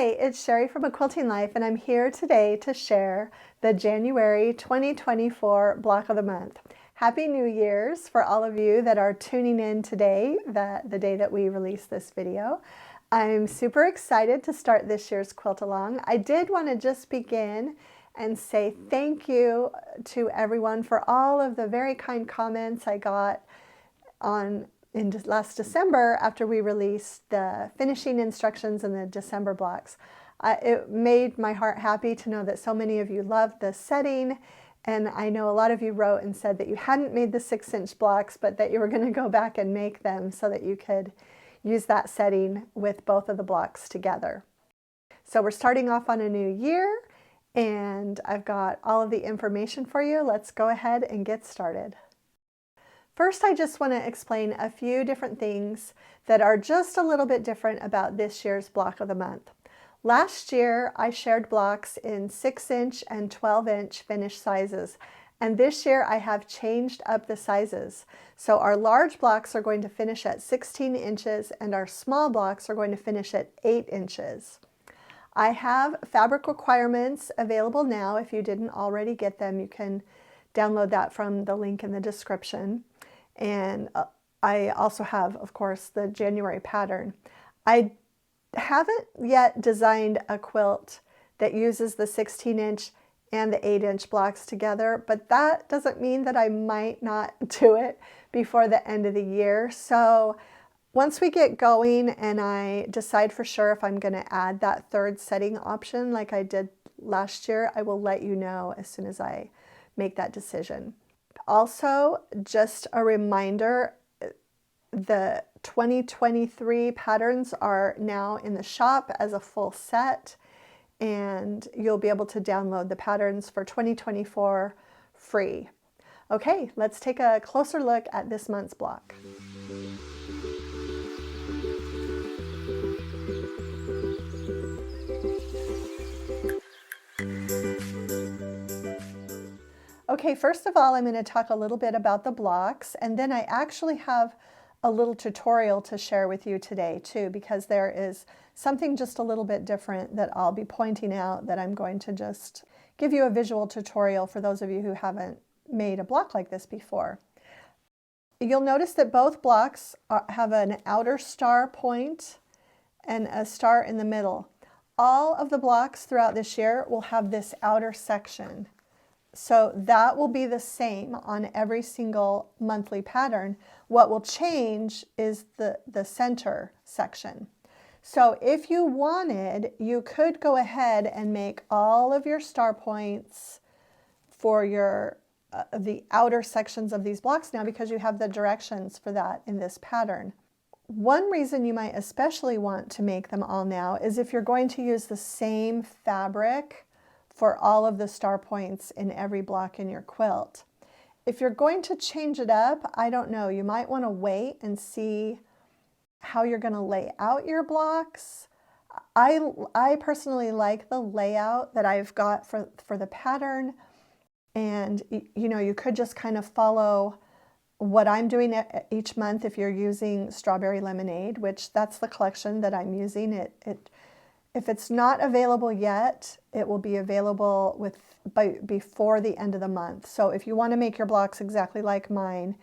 Hi, it's Sherri from Quilting Life, and I'm here today to share the January 2024 block of the month. Happy New Year's for all of you that are tuning in today, the day that we release this video. I'm super excited to start this year's quilt along. I did want to just begin and say thank you to everyone for all of the very kind comments I got in last December after we released the finishing instructions and the December blocks. It made my heart happy to know that so many of you loved the setting, and I know a lot of you wrote and said that you hadn't made the 6-inch blocks but that you were going to go back and make them so that you could use that setting with both of the blocks together. So we're starting off on a new year, and I've got all of the information for you. Let's go ahead and get started. First, I just want to explain a few different things that are just a little bit different about this year's block of the month. Last year, I shared blocks in 6-inch and 12-inch finished sizes, and this year I have changed up the sizes. So our large blocks are going to finish at 16 inches and our small blocks are going to finish at 8 inches. I have fabric requirements available now. If you didn't already get them, you can download that from the link in the description. And I also have, of course, the January pattern. I haven't yet designed a quilt that uses the 16-inch and the 8-inch blocks together, but that doesn't mean that I might not do it before the end of the year. So once we get going and I decide for sure if I'm going to add that third setting option like I did last year, I will let you know as soon as I make that decision. Also, just a reminder, the 2023 patterns are now in the shop as a full set, and you'll be able to download the patterns for 2024 free. Okay, let's take a closer look at this month's block. Okay, first of all, I'm going to talk a little bit about the blocks, and then I actually have a little tutorial to share with you today too, because there is something just a little bit different that I'll be pointing out that I'm going to just give you a visual tutorial for those of you who haven't made a block like this before. You'll notice that both blocks have an outer star point and a star in the middle. All of the blocks throughout this year will have this outer section. So that will be the same on every single monthly pattern. What will change is the center section. So if you wanted, you could go ahead and make all of your star points for your the outer sections of these blocks now, because you have the directions for that in this pattern. One reason you might especially want to make them all now is if you're going to use the same fabric for all of the star points in every block in your quilt. If you're going to change it up, I don't know, you might want to wait and see how you're going to lay out your blocks. I personally like the layout that I've got for the pattern, and you know, you could just kind of follow what I'm doing each month if you're using Strawberry Lemonade, which that's the collection that I'm using. If it's not available yet, it will be available before the end of the month. So if you want to make your blocks exactly like mine,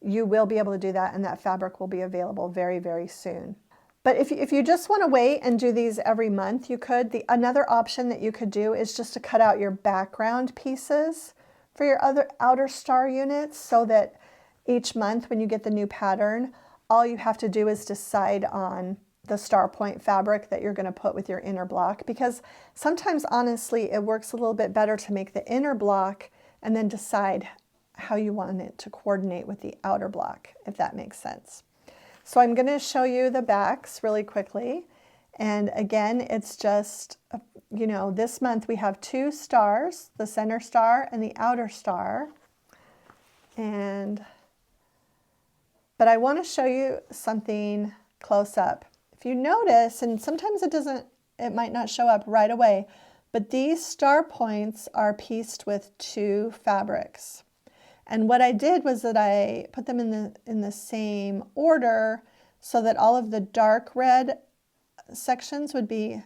you will be able to do that, and that fabric will be available very, very soon. But if you just want to wait and do these every month, you could. Another option that you could do is just to cut out your background pieces for your other outer star units, so that each month when you get the new pattern, all you have to do is decide on the star point fabric that you're going to put with your inner block, because sometimes honestly it works a little bit better to make the inner block and then decide how you want it to coordinate with the outer block, if that makes sense. So I'm going to show you the backs really quickly, and again, it's just, you know, this month we have 2 stars, the center star and the outer star, but I want to show you something close up. If you notice, and sometimes it might not show up right away, but these star points are pieced with 2 fabrics. And what I did was that I put them in the same order so that all of the dark red sections would be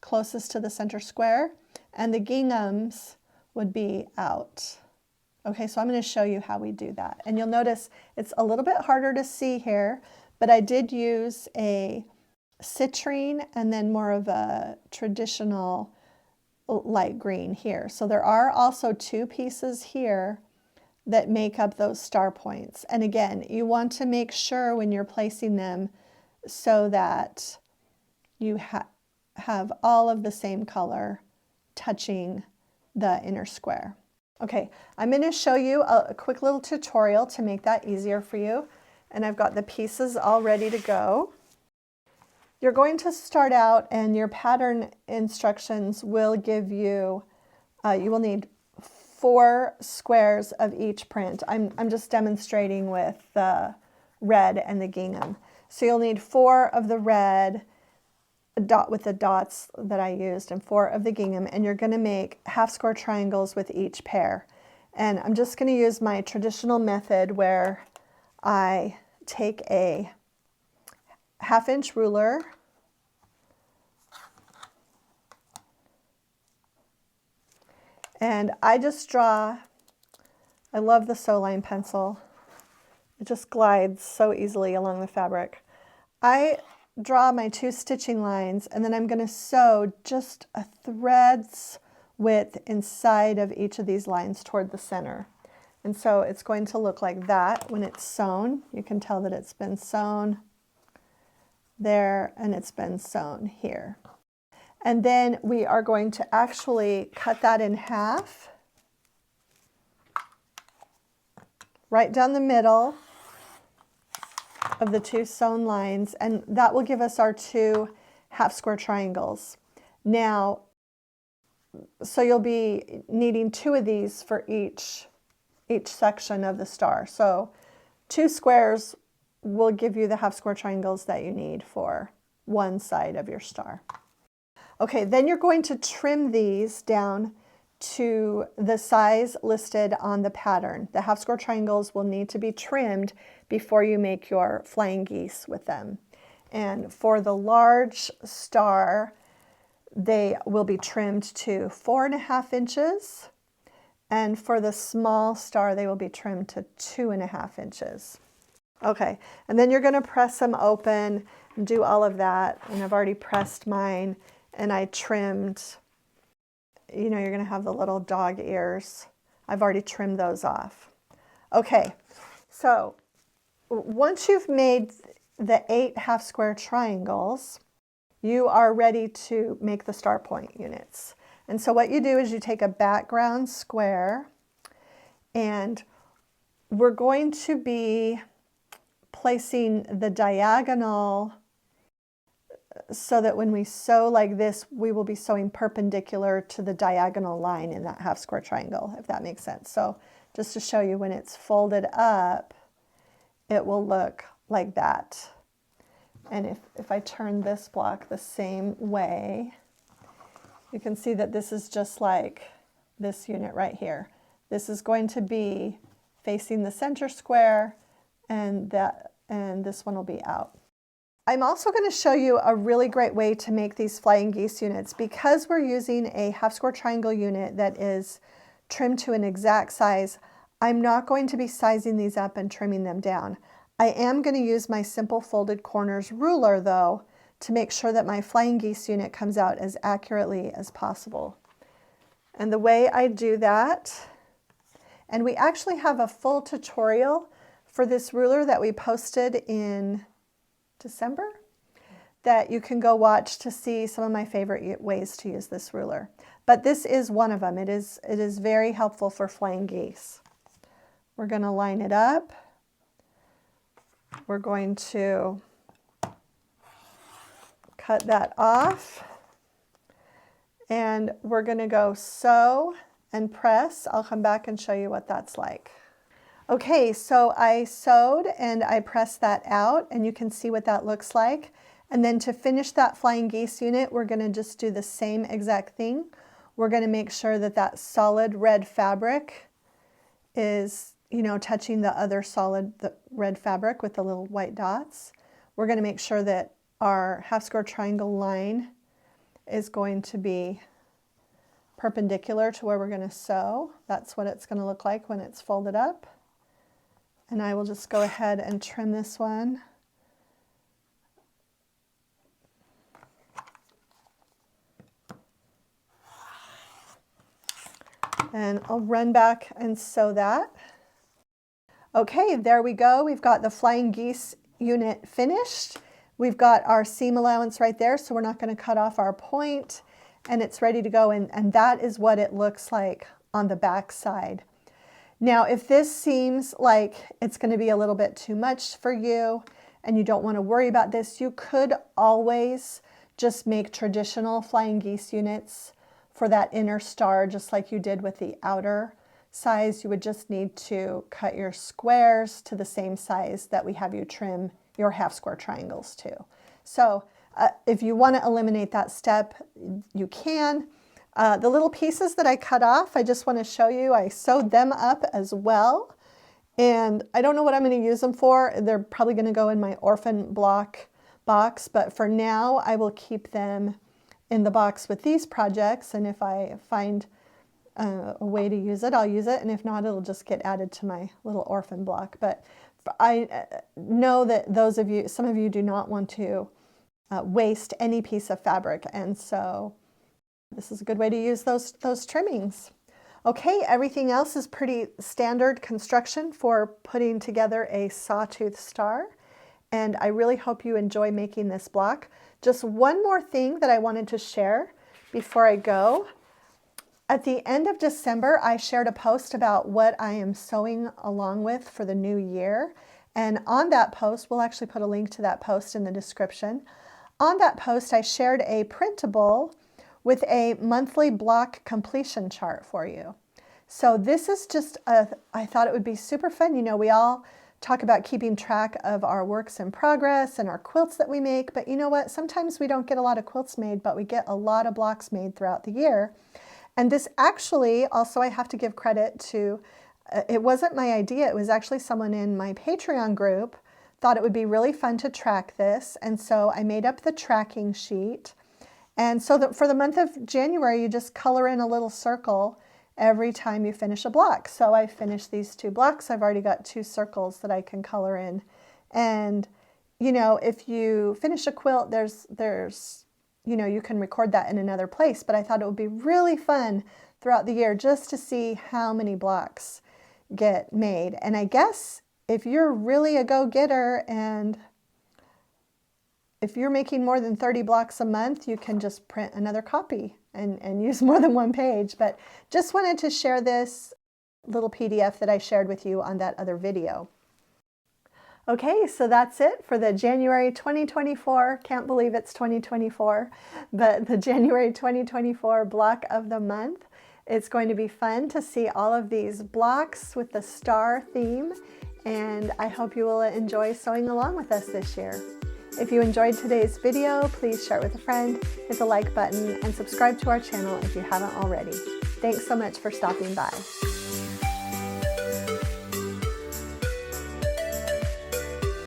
closest to the center square, and the ginghams would be out. Okay, so I'm going to show you how we do that. And you'll notice it's a little bit harder to see here, but I did use a citrine and then more of a traditional light green here. So there are also two pieces here that make up those star points. And again, you want to make sure when you're placing them so that you have all of the same color touching the inner square. Okay, I'm going to show you a quick little tutorial to make that easier for you. And I've got the pieces all ready to go. You're going to start out, and your pattern instructions will give you, you will need 4 squares of each print. I'm just demonstrating with the red and the gingham. So you'll need 4 of the red dot with the dots that I used and 4 of the gingham, and you're going to make half square triangles with each pair. And I'm just going to use my traditional method where I take a 1/2 inch ruler and I just draw. I love the sew line pencil. It just glides so easily along the fabric. I draw my 2 stitching lines, and then I'm going to sew just a thread's width inside of each of these lines toward the center. And so it's going to look like that when it's sewn. You can tell that it's been sewn there and it's been sewn here. And then we are going to actually cut that in half, right down the middle of the 2 sewn lines, and that will give us our 2 half square triangles. Now, so you'll be needing 2 of these for each section of the star. So 2 squares will give you the half square triangles that you need for one side of your star. Okay, then you're going to trim these down to the size listed on the pattern. The half square triangles will need to be trimmed before you make your flying geese with them. And for the large star, they will be trimmed to 4.5 inches. And for the small star, they will be trimmed to 2.5 inches. Okay, and then you're going to press them open and do all of that. And I've already pressed mine, and I trimmed. You know, you're going to have the little dog ears. I've already trimmed those off. Okay, so once you've made the 8 half square triangles, you are ready to make the star point units. And so what you do is you take a background square, and we're going to be placing the diagonal so that when we sew like this, we will be sewing perpendicular to the diagonal line in that half square triangle, if that makes sense. So just to show you, when it's folded up, it will look like that. And if I turn this block the same way, you can see that this is just like this unit right here. This is going to be facing the center square, and this one will be out. I'm also going to show you a really great way to make these flying geese units. Because we're using a half square triangle unit that is trimmed to an exact size, I'm not going to be sizing these up and trimming them down. I am going to use my simple folded corners ruler though to make sure that my flying geese unit comes out as accurately as possible. And the way I do that, and we actually have a full tutorial for this ruler that we posted in December that you can go watch to see some of my favorite ways to use this ruler. But this is one of them. It is very helpful for flying geese. We're going to line it up. We're going to cut that off, and we're going to go sew and press. I'll come back and show you what that's like. Okay, so I sewed and I pressed that out, and you can see what that looks like. And then to finish that flying geese unit, we're going to just do the same exact thing. We're going to make sure that that solid red fabric is, you know, touching the other solid red fabric with the little white dots. We're going to make sure that our half square triangle line is going to be perpendicular to where we're going to sew. That's what it's going to look like when it's folded up. And I will just go ahead and trim this one. And I'll run back and sew that. Okay, there we go. We've got the flying geese unit finished. We've got our seam allowance right there, so we're not going to cut off our point, and it's ready to go. And that is what it looks like on the back side. Now, if this seems like it's going to be a little bit too much for you and you don't want to worry about this, you could always just make traditional flying geese units for that inner star, just like you did with the outer size. You would just need to cut your squares to the same size that we have you trim your half square triangles to. So if you want to eliminate that step, you can. The little pieces that I cut off, I just want to show you, I sewed them up as well. And I don't know what I'm going to use them for. They're probably going to go in my orphan block box, but for now I will keep them in the box with these projects, and if I find a way to use it, I'll use it, and if not, it'll just get added to my little orphan block. But I know that some of you do not want to waste any piece of fabric, and so this is a good way to use those trimmings. Okay, everything else is pretty standard construction for putting together a sawtooth star, and I really hope you enjoy making this block. Just one more thing that I wanted to share before I go. At the end of December, I shared a post about what I am sewing along with for the new year. And on that post, we'll actually put a link to that post in the description. On that post, I shared a printable with a monthly block completion chart for you. So this is just I thought it would be super fun. You know, we all talk about keeping track of our works in progress and our quilts that we make, but you know what? Sometimes we don't get a lot of quilts made, but we get a lot of blocks made throughout the year. And this actually, also I have to give credit to, it wasn't my idea, it was actually someone in my Patreon group thought it would be really fun to track this, and so I made up the tracking sheet. And so that for the month of January, you just color in a little circle every time you finish a block. So I finished these 2 blocks. I've already got 2 circles that I can color in. And, you know, if you finish a quilt, you know, you can record that in another place. But I thought it would be really fun throughout the year just to see how many blocks get made. And I guess if you're really a go-getter and if you're making more than 30 blocks a month, you can just print another copy and use more than one page. But just wanted to share this little PDF that I shared with you on that other video. Okay, so that's it for the January 2024, can't believe it's 2024, but the January 2024 block of the month. It's going to be fun to see all of these blocks with the star theme, and I hope you will enjoy sewing along with us this year. If you enjoyed today's video, please share it with a friend, hit the like button, and subscribe to our channel if you haven't already. Thanks so much for stopping by.